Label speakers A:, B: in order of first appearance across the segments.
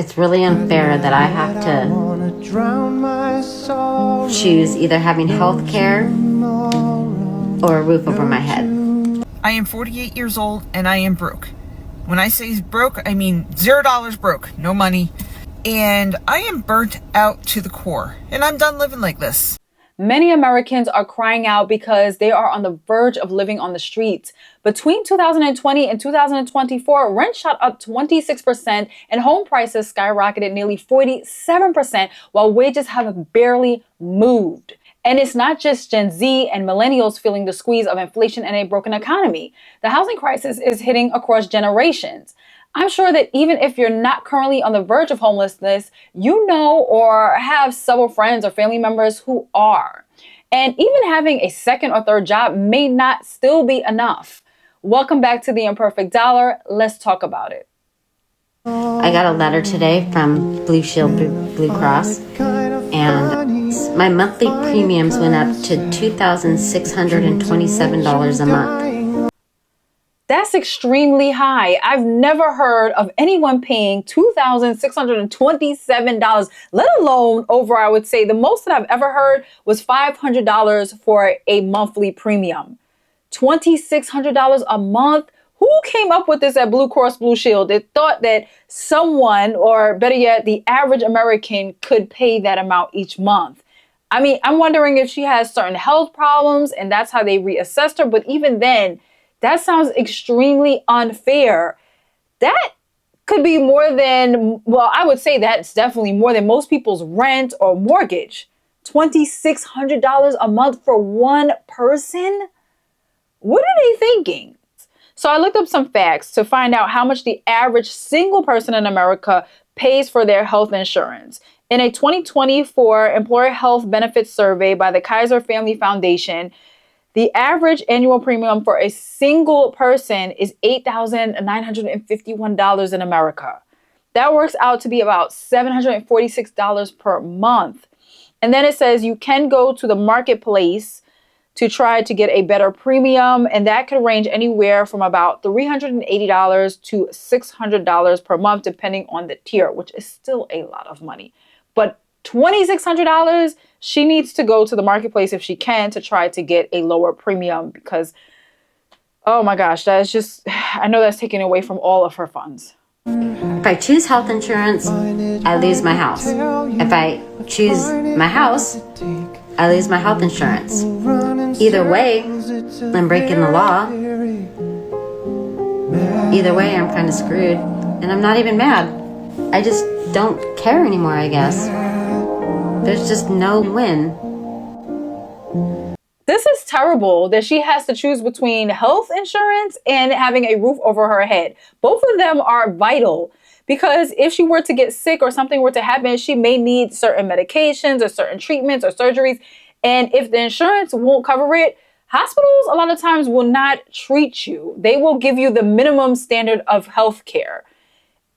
A: It's really unfair that I have to choose either having health care or a roof over my head.
B: I am 48 years old and I am broke. When I say broke, I mean $0 broke, no money. And I am burnt out to the core, and I'm done living like this.
C: Many Americans are crying out because they are on the verge of living on the streets. Between 2020 and 2024, rent shot up 26% and home prices skyrocketed nearly 47%, while wages have barely moved. And it's not just Gen Z and millennials feeling the squeeze of inflation and a broken economy. The housing crisis is hitting across generations. I'm sure that even if you're not currently on the verge of homelessness, you know or have several friends or family members who are. And even having a second or third job may not still be enough. Welcome back to The Imperfect Dollar. Let's talk about it.
A: I got a letter today from Blue Shield Blue Cross, and my monthly premiums went up to $2,627 a month.
C: That's extremely high. I've never heard of anyone paying $2,627, let alone over, I would say, the most that I've ever heard was $500 for a monthly premium. $2,600 a month? Who came up with this at Blue Cross Blue Shield? They thought that someone, or better yet, the average American could pay that amount each month. I mean, I'm wondering if she has certain health problems and that's how they reassessed her. But even then, that sounds extremely unfair. That could be more than, well, I would say that's definitely more than most people's rent or mortgage. $2,600 a month for one person? What are they thinking? So I looked up some facts to find out how much the average single person in America pays for their health insurance. In a 2024 Employer Health Benefits Survey by the Kaiser Family Foundation, the average annual premium for a single person is $8,951 in America. That works out to be about $746 per month. And then it says you can go to the marketplace to try to get a better premium, and that could range anywhere from about $380 to $600 per month, depending on the tier, which is still a lot of money. But $2,600, she needs to go to the marketplace if she can to try to get a lower premium because, oh my gosh, that is just, I know that's taken away from all of her funds.
A: If I choose health insurance, I lose my house. If I choose my house, I lose my health insurance. Either way, I'm breaking the law. Either way, I'm kind of screwed. And I'm not even mad. I just don't care anymore, I guess. There's just no win.
C: This is terrible that she has to choose between health insurance and having a roof over her head. Both of them are vital because if she were to get sick or something were to happen, she may need certain medications or certain treatments or surgeries. And if the insurance won't cover it, hospitals a lot of times will not treat you. They will give you the minimum standard of health care.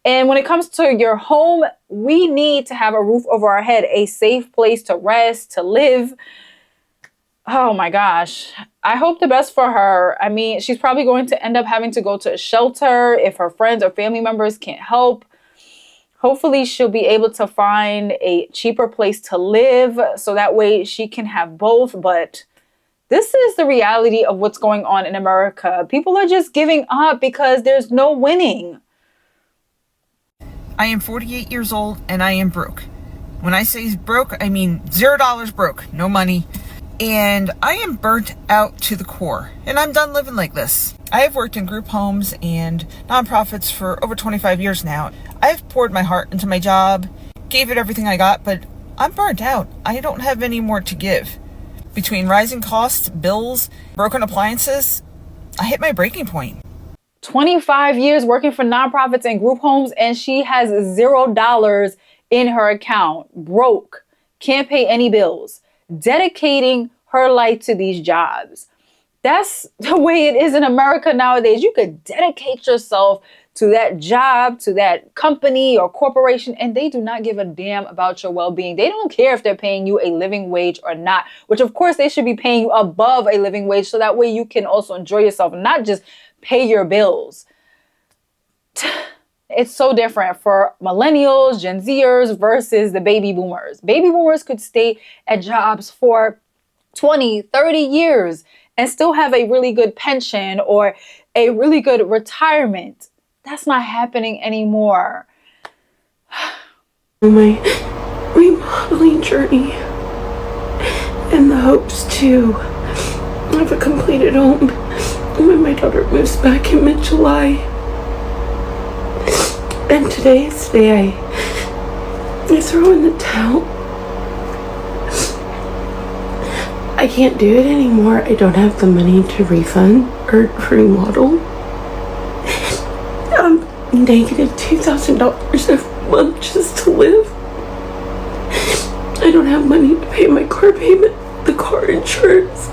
C: And when it comes to your home, we need to have a roof over our head, a safe place to rest, to live. Oh my gosh. I hope the best for her. I mean, she's probably going to end up having to go to a shelter if her friends or family members can't help. Hopefully she'll be able to find a cheaper place to live so that way she can have both. But this is the reality of what's going on in America. People are just giving up because there's no winning.
B: I am 48 years old and I am broke. When I say broke, I mean $0 broke, no money. And I am burnt out to the core, and I'm done living like this. I have worked in group homes and nonprofits for over 25 years now. I've poured my heart into my job, gave it everything I got, but I'm burnt out. I don't have any more to give. Between rising costs, bills, broken appliances, I hit my breaking point.
C: 25 years working for nonprofits and group homes, and she has $0 in her account, broke, can't pay any bills, dedicating her life to these jobs. That's the way it is in America nowadays. You could dedicate yourself to that job, to that company or corporation, and they do not give a damn about your well-being. They don't care if they're paying you a living wage or not, which of course they should be paying you above a living wage so that way you can also enjoy yourself and not just pay your bills. It's so different for millennials, Gen Zers versus the baby boomers. Baby boomers could stay at jobs for 20, 30 years and still have a really good pension or a really good retirement. That's not happening anymore.
D: My remodeling journey and the hopes to have a completed home when my daughter moves back in mid-July. And today is the day I throw in the towel. I can't do it anymore. I don't have the money to refund or remodel. I'm negative $2,000 a month just to live. I don't have money to pay my car payment, the car insurance.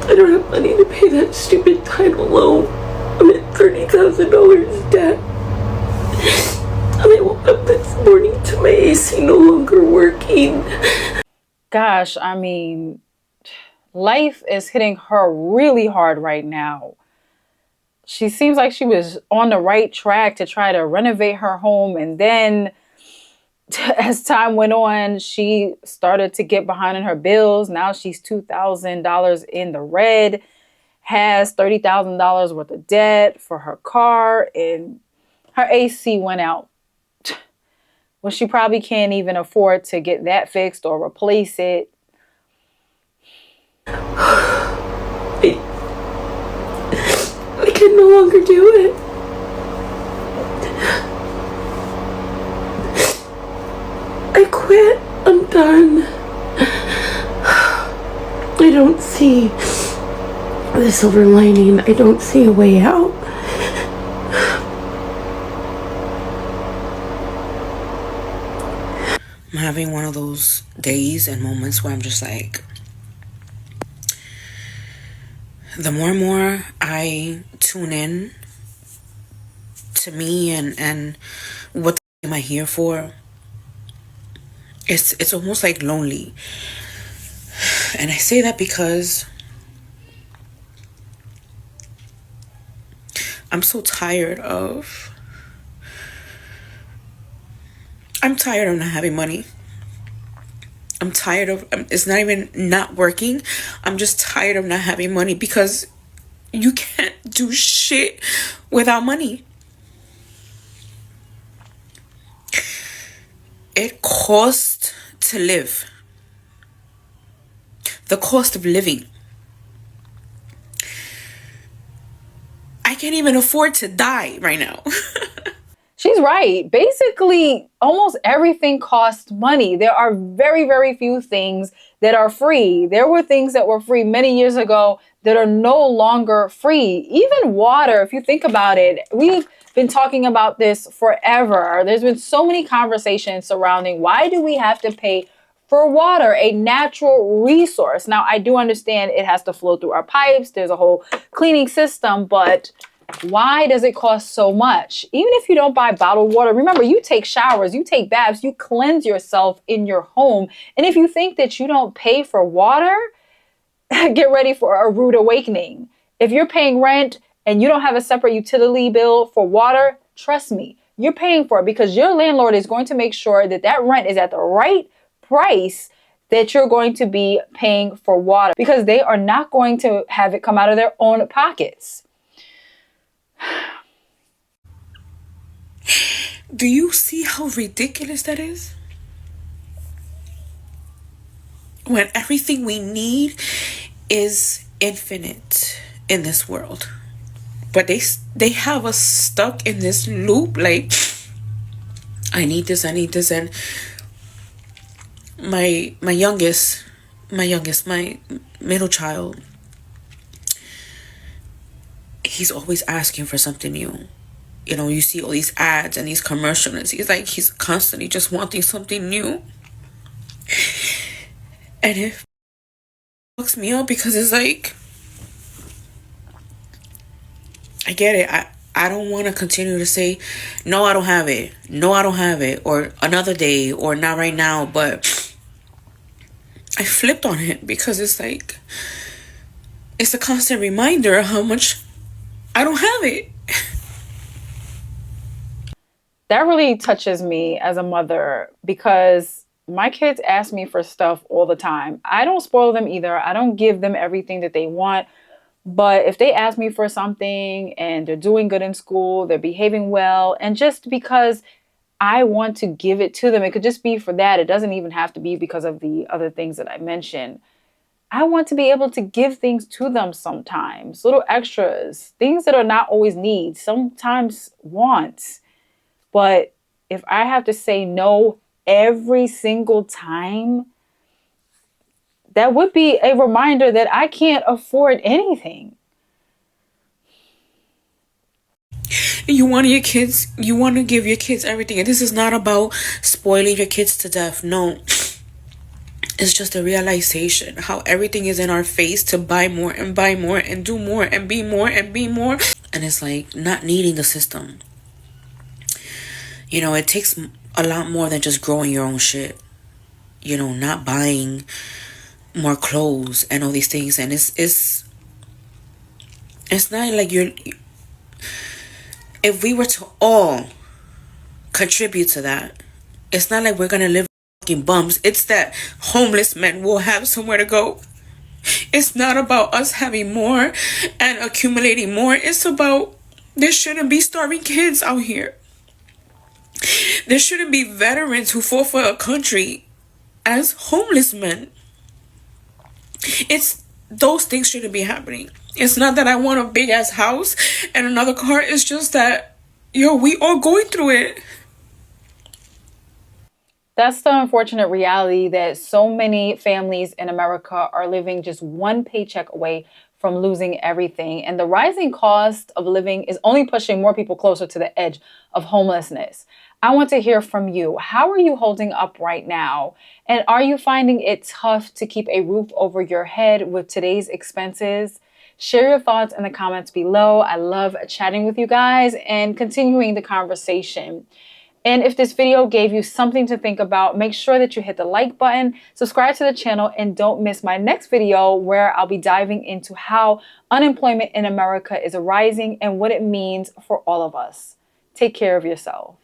D: I don't have money to pay that stupid title loan. I'm at $30,000 debt. And I woke up this morning to my AC no longer working.
C: Gosh, I mean, life is hitting her really hard right now. She seems like she was on the right track to try to renovate her home. And then as time went on, she started to get behind in her bills. Now she's $2,000 in the red, has $30,000 worth of debt for her car, and her AC went out. Well, she probably can't even afford to get that fixed or replace it.
D: I can no longer do it. I quit. I'm done. I don't see the silver lining. I don't see a way out.
E: I'm having one of those days and moments where I'm just like, the more and more I tune in to me and what am I here for, it's almost like lonely. And I say that because I'm so tired of not having money. I'm tired of, it's not even not working. I'm just tired of not having money because you can't do shit without money. It costs to live. The cost of living. I can't even afford to die right now.
C: She's right. Basically, almost everything costs money. There are very, very few things that are free. There were things that were free many years ago that are no longer free. Even water, if you think about it, we've been talking about this forever. There's been so many conversations surrounding why do we have to pay for water, a natural resource. Now, I do understand it has to flow through our pipes. There's a whole cleaning system, but why does it cost so much? Even if you don't buy bottled water, remember, you take showers, you take baths, you cleanse yourself in your home. And if you think that you don't pay for water, get ready for a rude awakening. If you're paying rent and you don't have a separate utility bill for water, trust me, you're paying for it because your landlord is going to make sure that that rent is at the right price that you're going to be paying for water, because they are not going to have it come out of their own pockets.
E: Do you see how ridiculous that is? When everything we need is infinite in this world. But they have us stuck in this loop, like, I need this, and my middle child, he's always asking for something new. You know, you see all these ads and these commercials. He's constantly just wanting something new. And it fucks me up because it's like, I get it. I don't want to continue to say, no, I don't have it. No, I don't have it. Or another day, or not right now. But I flipped on it because it's like, it's a constant reminder of how much I don't have it.
C: That really touches me as a mother because my kids ask me for stuff all the time. I don't spoil them either. I don't give them everything that they want. But if they ask me for something and they're doing good in school, they're behaving well, and just because I want to give it to them, it could just be for that. It doesn't even have to be because of the other things that I mentioned. I want to be able to give things to them sometimes, little extras, things that are not always needs, sometimes wants. But if I have to say no every single time, that would be a reminder that I can't afford anything.
E: You want to give your kids everything. And this is not about spoiling your kids to death. No. It's just a realization how everything is in our face to buy more and do more and be more and be more. And it's like not needing the system. You know, it takes a lot more than just growing your own shit. You know, not buying more clothes and all these things. And it's not like if we were to all contribute to that, it's not like we're going to live fucking bums. It's that homeless men will have somewhere to go. It's not about us having more and accumulating more. It's about there shouldn't be starving kids out here. There shouldn't be veterans who fought for a country as homeless men. Those things shouldn't be happening. It's not that I want a big ass house and another car. It's just that, we all going through it.
C: That's the unfortunate reality that so many families in America are living just one paycheck away from losing everything. And the rising cost of living is only pushing more people closer to the edge of homelessness. I want to hear from you. How are you holding up right now? And are you finding it tough to keep a roof over your head with today's expenses? Share your thoughts in the comments below. I love chatting with you guys and continuing the conversation. And if this video gave you something to think about, make sure that you hit the like button, subscribe to the channel, and don't miss my next video where I'll be diving into how unemployment in America is rising and what it means for all of us. Take care of yourself.